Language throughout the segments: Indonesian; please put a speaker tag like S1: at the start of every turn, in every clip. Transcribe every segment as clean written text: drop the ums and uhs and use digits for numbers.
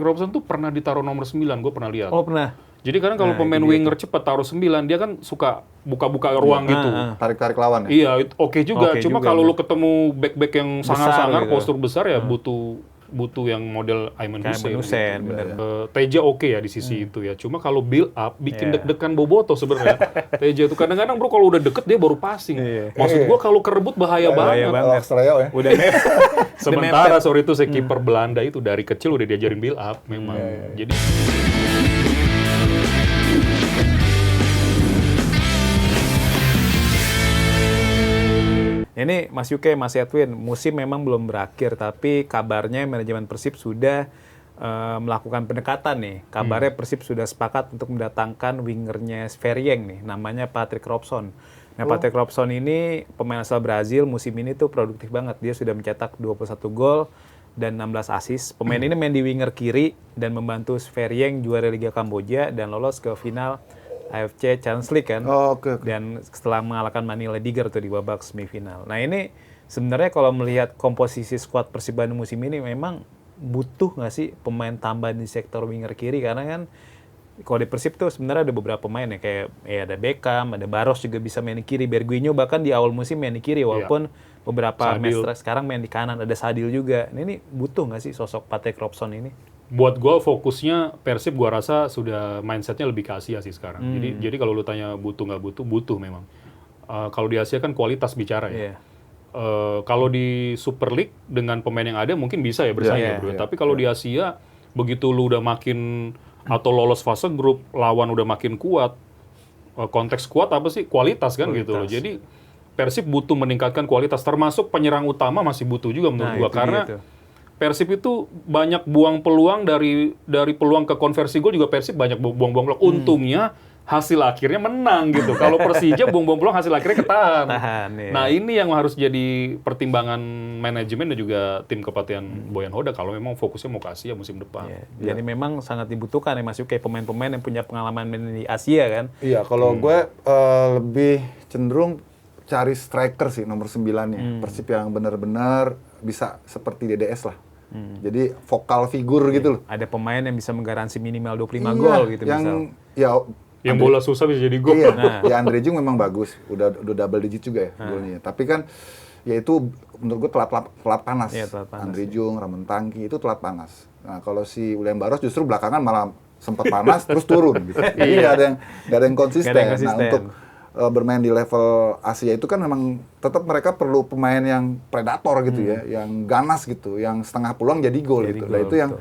S1: Robson tuh pernah ditaruh nomor 9, gue pernah lihat.
S2: Oh, pernah.
S1: Jadi kadang kalau pemain winger cepat taruh 9, dia kan suka buka-buka ruang gitu.
S3: Tarik-tarik lawan ya?
S1: Iya, oke juga.
S2: Oke
S1: Cuma
S2: juga,
S1: kalau lu ketemu back-back yang sangar-sangar,
S2: gitu.
S1: postur besar ya butuh yang model Ayman Hussein.
S2: Hussein,
S1: gitu.
S2: bener.
S1: Teja oke ya di sisi itu ya. Cuma kalau build up bikin deg-degan Boboto sebenarnya. Teja itu kadang-kadang bro kalau udah deket dia baru passing. Maksud gua kalau kerebut bahaya banget.
S3: Australia ya?
S2: Udah
S1: Sementara sorry itu si kiper Belanda itu dari kecil udah diajarin build up memang. Jadi
S2: ini Mas Yuke, Mas Edwin, musim memang belum berakhir, tapi kabarnya manajemen Persib sudah melakukan pendekatan nih. Kabarnya Persib sudah sepakat untuk mendatangkan wingernya Sverrieng nih, namanya Patrick Robson. Nah, Patrick Robson ini pemain asal Brazil, musim ini tuh produktif banget. Dia sudah mencetak 21 gol dan 16 assist. Pemain ini main di winger kiri dan membantu Sverrieng juara Liga Kamboja dan lolos ke final AFC Champions League kan.
S3: Oke.
S2: Dan setelah mengalahkan Manila Tiger tuh di babak semifinal. Nah ini sebenarnya kalau melihat komposisi skuad Persib Bandung musim ini memang butuh nggak sih pemain tambahan di sektor winger kiri, karena kan kalau di Persib tuh sebenarnya ada beberapa pemain ya, kayak ada Beckham, ada Barros juga bisa main di kiri, Berguinho bahkan di awal musim main di kiri walaupun beberapa match sekarang main di kanan, ada Sadil juga. Nah, ini butuh nggak sih sosok Patrick Robson ini?
S1: buat gue fokusnya Persib gue rasa sudah mindsetnya lebih ke Asia sih sekarang. Jadi kalau lu tanya butuh nggak butuh memang. Kalau di Asia kan kualitas bicara ya. Kalau di Super League dengan pemain yang ada mungkin bisa ya bersaing bro. Tapi kalau di Asia begitu lu udah makin atau lolos fase grup, lawan udah makin kuat. Konteks kuat apa sih? Kualitas kan gitu loh. Jadi Persib butuh meningkatkan kualitas, termasuk penyerang utama masih butuh juga menurut gua, karena Persib itu banyak buang peluang dari peluang ke konversi gol juga Persib banyak buang-buang peluang. Untungnya hasil akhirnya menang gitu. Kalau Persija buang-buang peluang hasil akhirnya ketahan. Nah, ini yang harus jadi pertimbangan manajemen dan juga tim kepelatihan Boyan Hoda kalau memang fokusnya mau ke Asia musim depan.
S2: Jadi memang sangat dibutuhkan ya Mas Yuke pemain-pemain yang punya pengalaman main di Asia kan.
S3: Iya, kalau gue lebih cenderung cari striker sih nomor 9-nya. Persib yang benar-benar bisa seperti DDS lah. Jadi vokal figur gitu loh.
S2: Ada pemain yang bisa menggaransi minimal 25 gol gitu
S3: yang,
S2: misal.
S1: Yang bola susah bisa jadi gol.
S3: Iya, ya Andre Jung memang bagus. Udah double digit juga ya golnya. Tapi kan ya itu menurut gue telat panas. Andre Jung, Ramon Tangki itu telat panas. Nah, kalau si William Barros justru belakangan malah sempat panas terus turun gitu. Jadi nggak ada yang konsisten. Nah, untuk bermain di level Asia itu kan memang tetap mereka perlu pemain yang predator gitu ya, yang ganas gitu, yang setengah peluang jadi gol gitu. Nah, itu yang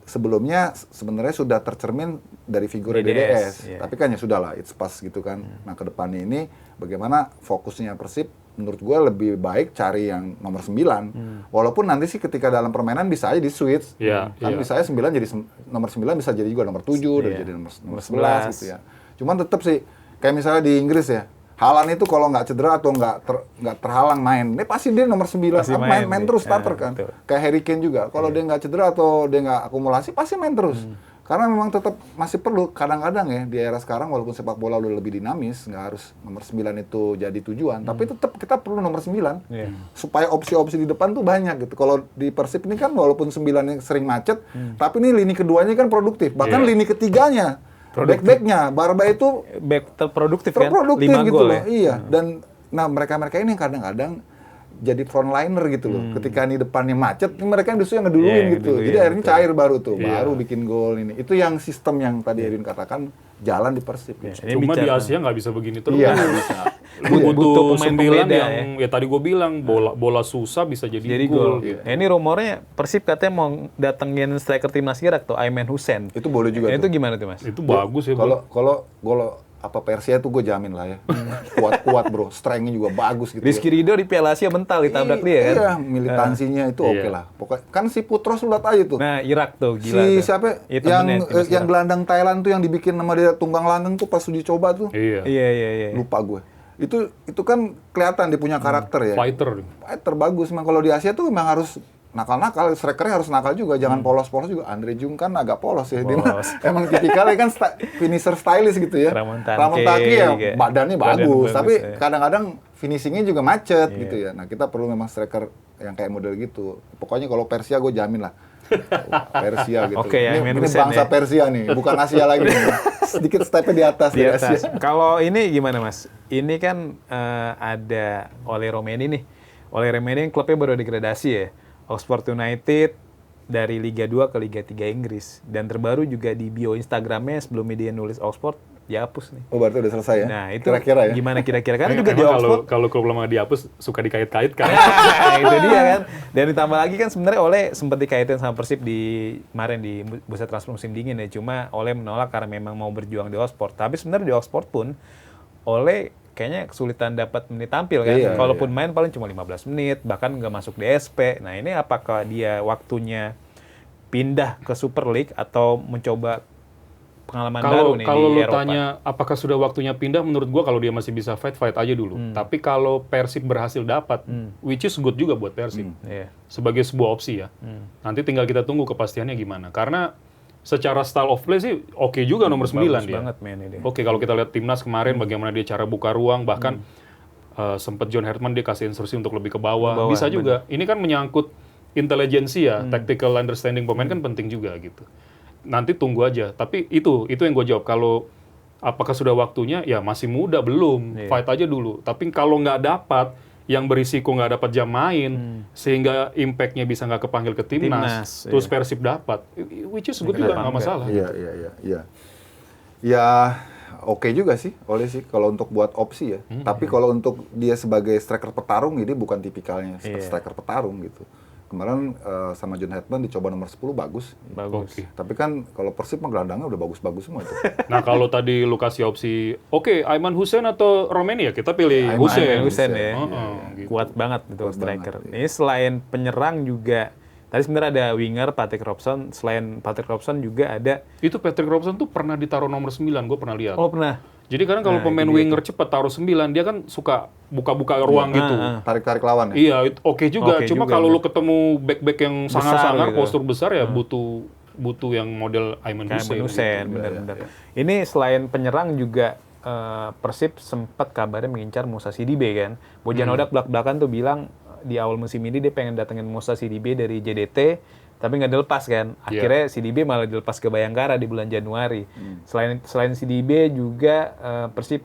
S3: sebelumnya sebenarnya sudah tercermin dari figur DDS. Tapi kan ya sudahlah, it's past gitu kan. Nah, ke depannya ini bagaimana fokusnya Persib menurut gue lebih baik cari yang nomor 9. Walaupun nanti sih ketika dalam permainan bisa aja di switch. Kan bisa aja 9 jadi nomor 9 bisa jadi juga nomor 7 dan jadi nomor 11 gitu ya. Cuman tetap sih kayak misalnya di Inggris ya, Haaland itu kalau nggak cedera atau nggak terhalang main, ini pasti dia nomor 9, main terus starter kan. Kayak Harry Kane juga, kalau dia nggak cedera atau dia nggak akumulasi, pasti main terus. Karena memang tetap masih perlu, kadang-kadang ya, di era sekarang walaupun sepak bola udah lebih dinamis, nggak harus nomor 9 itu jadi tujuan, tapi tetap kita perlu nomor 9, supaya opsi-opsi di depan tuh banyak gitu. Kalau di Persib ini kan walaupun 9-nya sering macet, tapi ini lini keduanya kan produktif, bahkan lini ketiganya, back-backnya, Barba itu
S2: terproduktif
S3: kan? Terproduktif gitu loh, iya. Dan nah mereka-mereka ini kadang-kadang jadi frontliner gitu loh. Ketika ini depannya macet, mereka justru yang ngeduluin gitu. Jadi akhirnya cair baru tuh, baru bikin gol ini. Itu yang sistem yang tadi Edwin katakan jalan di Persib.
S1: Cuma di Asia nggak bisa begini terus.
S2: Butuh
S1: pemain 9 yang ya tadi gue bilang bola susah bisa jadi gol.
S2: Ini rumornya Persib katanya mau datengin striker timnas Irak tuh, Ayman Hussein.
S3: Itu boleh juga.
S2: Itu gimana tuh Mas?
S1: Itu bagus ya.
S3: Kalau apa Persia tuh gue jamin lah ya. Kuat-kuat bro, strength-nya juga bagus gitu.
S2: Rizky Ridho di Piala Asia mental ditabrak dia kan.
S3: Iya, militansinya itu oke lah. Pokoknya kan si Putros lihat aja tuh.
S2: Nah, Irak tuh gila
S3: si
S2: tuh.
S3: Siapa yang gelandang Thailand tuh yang dibikin nama dia tunggang langgeng tuh pas uji coba tuh.
S2: Iya.
S3: Lupa gue. Itu kan kelihatan dia punya karakter ya. Fighter bagus. Memang kalau di Asia tuh memang harus nakal-nakal, strikernya harus nakal juga, jangan polos-polos juga. Andre Jung kan agak polos ya, emang tipikalnya kan finisher stylish gitu ya.
S2: Ramon
S3: Tangki ya badannya bagus, tapi kadang-kadang finishingnya juga macet gitu ya. Nah kita perlu memang striker yang kayak model gitu. Pokoknya kalau Persia gue jamin lah, Persia gitu.
S2: Oke, ya,
S3: ini bangsa Persia nih, bukan Asia lagi. Sedikit stepnya di atas.
S2: Di atas. Kalau ini gimana Mas? Ini kan ada Ole Romeni nih. Ole Romeni klubnya baru degradasi ya. Oxford United dari Liga 2 ke Liga 3 Inggris. Dan terbaru juga di bio Instagramnya sebelum dia nulis Oxford, dihapus nih.
S3: Oh, berarti udah selesai ya?
S2: Nah, itu
S3: kira-kira ya?
S2: gimana kira-kira? Karena juga di Oxford.
S1: Kalau klub lama dihapus, suka dikait-kaitkan.
S2: Itu dia kan. Dan ditambah lagi kan sebenarnya Ole sempat dikaitin sama Persib kemarin di bursa transfer musim dingin ya. Cuma Ole menolak karena memang mau berjuang di Oxford. Tapi sebenarnya di Oxford pun, Ole kayaknya kesulitan dapat menit tampil kan. Kalaupun main paling cuma 15 menit, bahkan nggak masuk DSP. Nah ini apakah dia waktunya pindah ke Super League atau mencoba pengalaman baru nih di Eropa?
S1: Kalau lu tanya apakah sudah waktunya pindah, menurut gua kalau dia masih bisa fight aja dulu. Tapi kalau Persib berhasil dapat, which is good juga buat Persib. Sebagai sebuah opsi ya. Nanti tinggal kita tunggu kepastiannya gimana. Karena secara style of play sih oke juga nomor 9 dia.
S2: Banget mainnya dia.
S1: Oke, kalau kita lihat timnas kemarin bagaimana dia cara buka ruang, bahkan sempat John Herman dia kasih instruksi untuk lebih ke bawah. Bisa juga. Ini kan menyangkut intelijensi ya, tactical understanding pemain kan penting juga gitu. Nanti tunggu aja. Tapi itu yang gue jawab. Kalau apakah sudah waktunya? Ya masih muda, belum. Fight aja dulu. Tapi kalau nggak dapat, yang berisiko nggak dapat jam main, sehingga impact-nya bisa nggak kepanggil ke timnas, terus Persib dapat, which is good juga, nggak masalah.
S3: Iya. Ya, oke juga sih, oleh sih kalau untuk buat opsi ya. Tapi kalau untuk dia sebagai striker petarung, ini bukan tipikalnya striker petarung gitu. Kemarin sama John Hetman dicoba nomor 10 bagus.
S1: Okay.
S3: Tapi kan kalau Persib mah gelandangnya udah bagus-bagus semua itu.
S1: Nah kalau tadi lu kasih opsi, oke, Aiman Hussein atau Romeni ya, kita pilih Hussein.
S2: Hussein ya.
S1: Gitu.
S2: Kuat banget itu striker. Ini selain penyerang juga, tadi sebenarnya ada winger Patrick Robson, selain Patrick Robson juga ada.
S1: Itu Patrick Robson tuh pernah ditaruh nomor 9, gue pernah lihat.
S2: Oh pernah.
S1: Jadi kadang kalau pemain winger cepat taruh 9, dia kan suka buka-buka ruang gitu.
S3: Tarik-tarik lawan ya?
S1: Iya, oke juga. Cuma kalau lu ketemu back-back yang sangar-sangar, gitu, postur besar ya butuh yang model Aiman Hussein.
S2: Gitu. Benar-benar. Ini selain penyerang juga Persib sempat kabarnya mengincar Musa Sidibe kan. Bojan Hodak belak-belakan tuh bilang di awal musim ini dia pengen datengin Musa Sidibe dari JDT, tapi nggak dilepas kan. Akhirnya Sidibe malah dilepas ke Bayangkara di bulan Januari. Selain Sidibe juga Persib,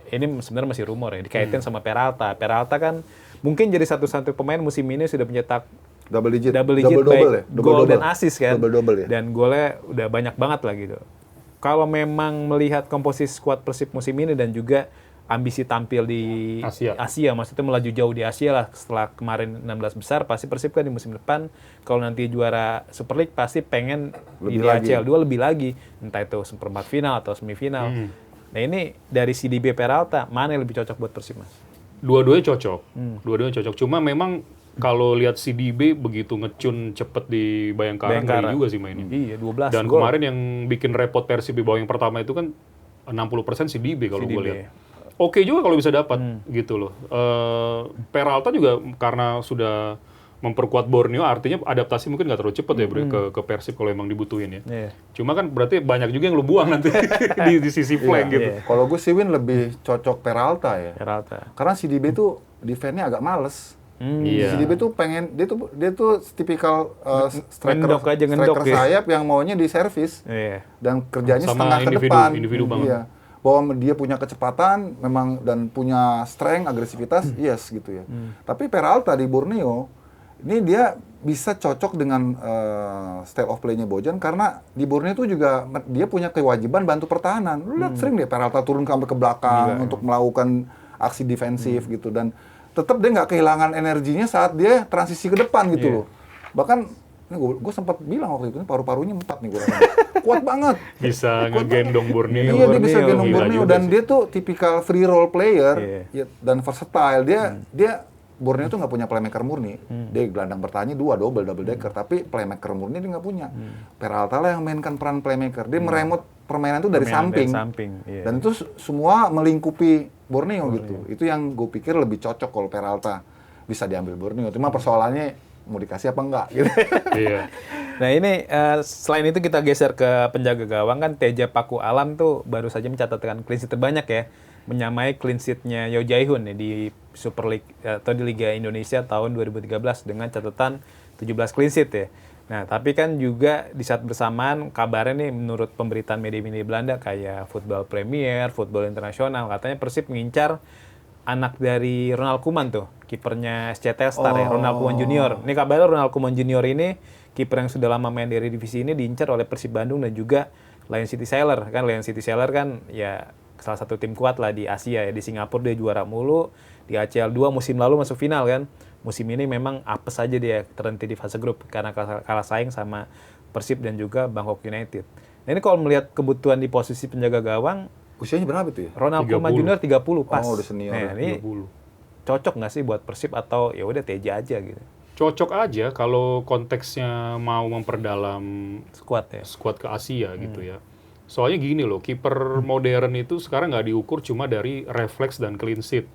S2: ini sebenarnya masih rumor ya, dikaitin sama Peralta. Peralta kan mungkin jadi satu-satu pemain musim ini sudah mencetak double digit baik gol dan assist kan.
S3: Double ya.
S2: Dan golnya udah banyak banget lah gitu. Kalau memang melihat komposisi skuad Persib musim ini dan juga ambisi tampil di Asia, maksudnya melaju jauh di Asia lah setelah kemarin 16 besar, pasti Persib kan di musim depan kalau nanti juara Super League pasti pengen di ACL 2 lebih lagi, entah itu seperempat final atau semifinal. Nah ini dari Sidibe Peralta, mana yang lebih cocok buat Persib Mas?
S1: Dua-duanya cocok. Cuma memang kalau lihat Sidibe begitu ngecun cepet di Bayangkara juga sih mainnya.
S2: Iya, 12
S1: Dan
S2: gol.
S1: kemarin yang bikin repot Persib di babak yang pertama itu kan 60% Sidibe kalau gue lihat. Oke juga kalau bisa dapat gitu loh. Peralta juga karena sudah memperkuat Borneo, artinya adaptasi mungkin nggak terlalu cepat ya ke Persib kalau emang dibutuhin ya. Cuma kan berarti banyak juga yang lu buang nanti di sisi flank gitu.
S3: Kalau gue sih Win lebih cocok Peralta ya. Karena si DB tuh defense-nya agak males. Si DB tuh pengen, dia tuh tipikal striker sayap yang maunya di servis. Dan kerjanya
S1: sama
S3: setengah ke depan.
S1: Individu banget.
S3: Iya. Bahwa dia punya kecepatan memang dan punya strength, agresivitas, yes gitu ya. Tapi Peralta di Borneo, ini dia bisa cocok dengan style of play-nya Bojan karena di Borneo itu juga dia punya kewajiban bantu pertahanan. Lu lihat sering deh Peralta turun sampai ke belakang untuk melakukan aksi defensif gitu, dan tetap dia nggak kehilangan energinya saat dia transisi ke depan gitu loh. Bahkan gue sempat bilang waktu itu paru-parunya 4 nih gue rasa. Kuat banget.
S1: Bisa ngegendong Borneo.
S3: Iya, dia bisa gendong Borneo dan dia tuh tipikal free role player dan versatile. Dia Borneo tuh nggak punya playmaker murni. Dia gelandang bertahannya 2 double decker, tapi playmaker murni dia nggak punya. Peralta lah yang mainkan peran playmaker. Dia meremot permainan tuh dari samping. Dan itu semua melingkupi Borneo gitu. Itu yang gue pikir lebih cocok kalau Peralta bisa diambil Borneo. Cuma persoalannya mau dikasih apa enggak gitu.
S2: Nah ini selain itu kita geser ke penjaga gawang kan, Teja Paku Alam tuh baru saja mencatatkan clean sheet terbanyak ya, menyamai clean sheet-nya Yo Jae-hoon ya, di Super League atau di Liga Indonesia tahun 2013 dengan catatan 17 clean sheet ya. Nah, tapi kan juga di saat bersamaan kabarnya nih menurut pemberitaan media-media Belanda kayak Voetbal Premier, Voetbal Internasional, katanya Persib mengincar anak dari Ronald Koeman tuh, kipernya SC Telstar ya, Ronald Koeman Junior. Ini kabarnya Ronald Koeman Junior ini kiper yang sudah lama main di divisi ini diincar oleh Persib Bandung dan juga Lion City Sailor. Kan Lion City Sailor kan ya salah satu tim kuat lah di Asia ya. Di Singapura dia juara mulu, di ACL 2 musim lalu masuk final kan. Musim ini memang apes aja dia terhenti di fase grup karena kalah saing sama Persib dan juga Bangkok United. Nah ini kalau melihat kebutuhan di posisi penjaga gawang,
S3: usianya berapa tuh ya?
S2: Ronald Koeman Junior 30 pas.
S3: Oh, udah senior.
S2: Nah, ini
S1: 30.
S2: Cocok nggak sih buat Persib atau ya udah Teja aja gitu?
S1: Cocok aja kalau konteksnya mau memperdalam
S2: Skuad
S1: ke Asia gitu ya. Soalnya gini loh, kiper modern itu sekarang nggak diukur cuma dari refleks dan clean sheet.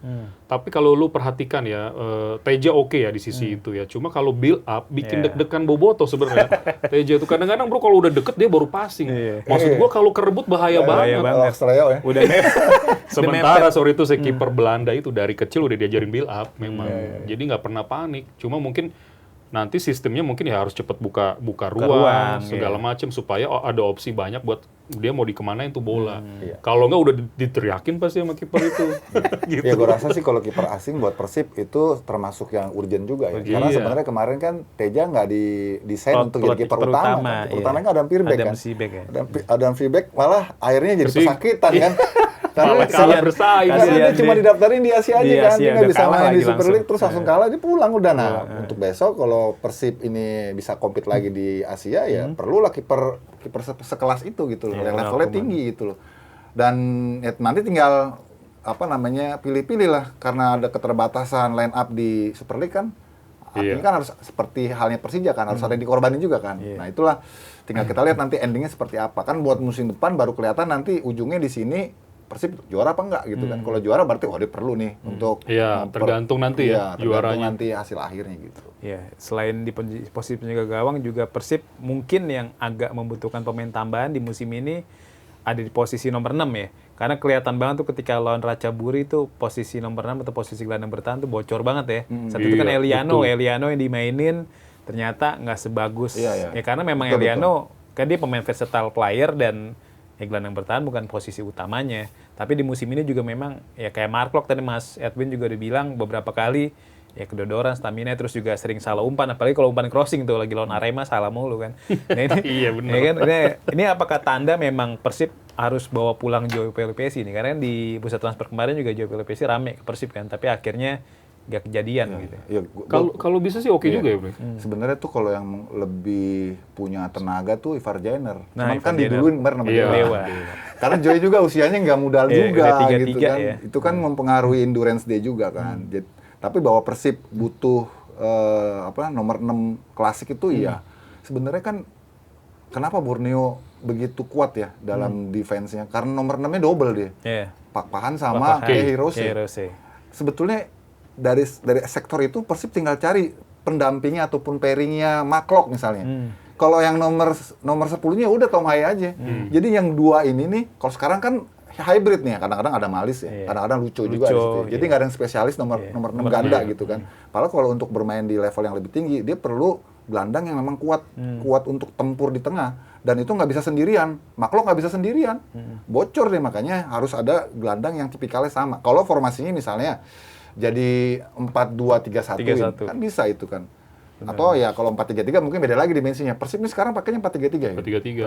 S1: Tapi kalau lu perhatikan ya, Teja oke ya di sisi itu ya. Cuma kalau build up, bikin deg-degan Boboto sebenarnya. Teja itu kadang-kadang bro kalau udah deket dia baru passing. Maksud gua kalau kerebut bahaya banget.
S3: Australia ya.
S2: Udah
S1: Sementara sorry itu si kiper Belanda itu dari kecil udah diajarin build up memang. Jadi nggak pernah panik. Cuma mungkin nanti sistemnya mungkin ya harus cepet buka ruang segala macam supaya ada opsi banyak buat dia mau dikemanain tuh bola. Kalau nggak udah diteriakin pasti sama kiper itu.
S3: Gitu. Ya gue rasa sih kalau kiper asing buat Persib itu termasuk yang urgent juga ya. Karena sebenarnya kemarin kan Teja nggak didesain untuk jadi kiper utama. Kiper utamanya kan Adam Firbeek kan. Adam Firbeek malah akhirnya jadi pesakitan kan. Karena
S1: bersaing.
S3: Dia cuma didaftarin di Asia aja kan. Dia nggak bisa main di Super League terus langsung kalah dia pulang udah. Nah untuk besok kalau Persib ini bisa compete lagi di Asia ya perlulah kiper sekelas itu gitu loh, yang levelnya tinggi gitu loh. Dan ya, nanti tinggal pilih-pilih lah karena ada keterbatasan line up di Super League kan. Artinya kan harus seperti halnya Persija kan, harus ada yang dikorbanin juga kan. Nah itulah tinggal kita lihat nanti endingnya seperti apa. Kan buat musim depan baru kelihatan nanti ujungnya di sini Persib juara apa enggak gitu kan. Kalau juara berarti dia perlu nih untuk
S1: tergantung nanti juaranya
S3: nanti hasil akhirnya gitu.
S2: Ya, selain di posisi penjaga gawang juga Persib mungkin yang agak membutuhkan pemain tambahan di musim ini ada di posisi nomor 6 ya. Karena kelihatan banget tuh ketika lawan Ratchaburi itu posisi nomor 6 atau posisi gelandang bertahan tuh bocor banget ya. Satu itu kan Eliano yang dimainin ternyata nggak sebagus. Ya karena memang Eliano kan dia pemain versatile player dan gelandang bertahan bukan posisi utamanya. Tapi di musim ini juga memang ya kayak Mark Locke tadi Mas Edwin juga udah bilang beberapa kali ya kedodoran, stamina, terus juga sering salah umpan, apalagi kalau umpan crossing tuh lagi lawan Arema salah mulu kan. Nah, ini,
S1: iya benar.
S2: Ya kan, ini apakah tanda memang Persib harus bawa pulang Joey Pelupesi nih? Karena di bursa transfer kemarin juga Joey Pelupesi rame ke Persib kan, tapi akhirnya nggak kejadian gitu.
S3: Ya,
S1: kalau bisa sih oke juga ya, Bro.
S3: Sebenarnya tuh kalau yang lebih punya tenaga tuh Ivar Jainer.
S2: Nah,
S3: cuman kan diduluin kemarin sama Dewa. Karena Joey juga usianya nggak muda juga gitu kan. Ya. Itu kan mempengaruhi endurance dia juga kan. Tapi bahwa Persib butuh nomor 6 klasik itu ya sebenarnya kan kenapa Borneo begitu kuat ya dalam defense-nya? Karena nomor 6-nya double dia. Pak Pahan sama Hirose. Sebetulnya dari sektor itu Persib tinggal cari pendampingnya ataupun pairing-nya Mark Locke misalnya. Kalau yang nomor 10-nya udah Tom Hai aja. Jadi yang dua ini nih kalau sekarang kan hybrid nih, kadang-kadang ada Malis ya, kadang-kadang lucu juga di situ. Jadi nggak ada yang spesialis nomor 6 ganda gitu kan. Padahal kalau untuk bermain di level yang lebih tinggi, dia perlu gelandang yang memang kuat untuk tempur di tengah. Dan itu nggak bisa sendirian, Maklok nggak bisa sendirian, bocor deh, makanya harus ada gelandang yang tipikalnya sama. Kalau formasinya misalnya jadi 4-2-3-1 kan bisa itu kan. Atau ya kalau 4-3-3 mungkin beda lagi dimensinya. Persib ini sekarang pakainya 4-3-3 ya?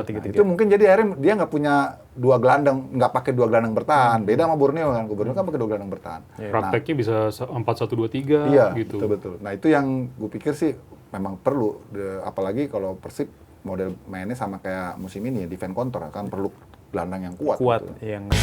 S3: 4-3-3. Itu mungkin jadi akhirnya dia nggak punya dua gelandang, nggak pakai dua gelandang bertahan. Beda sama Borneo kan. Borneo kan pakai dua gelandang bertahan.
S1: Prakteknya bisa 4-1-2-3
S3: iya,
S1: gitu.
S3: Betul. Nah itu yang gue pikir sih memang perlu. Apalagi kalau Persib model mainnya sama kayak musim ini ya, defense counter kan perlu gelandang yang kuat.
S2: Kuat, gitu. Yang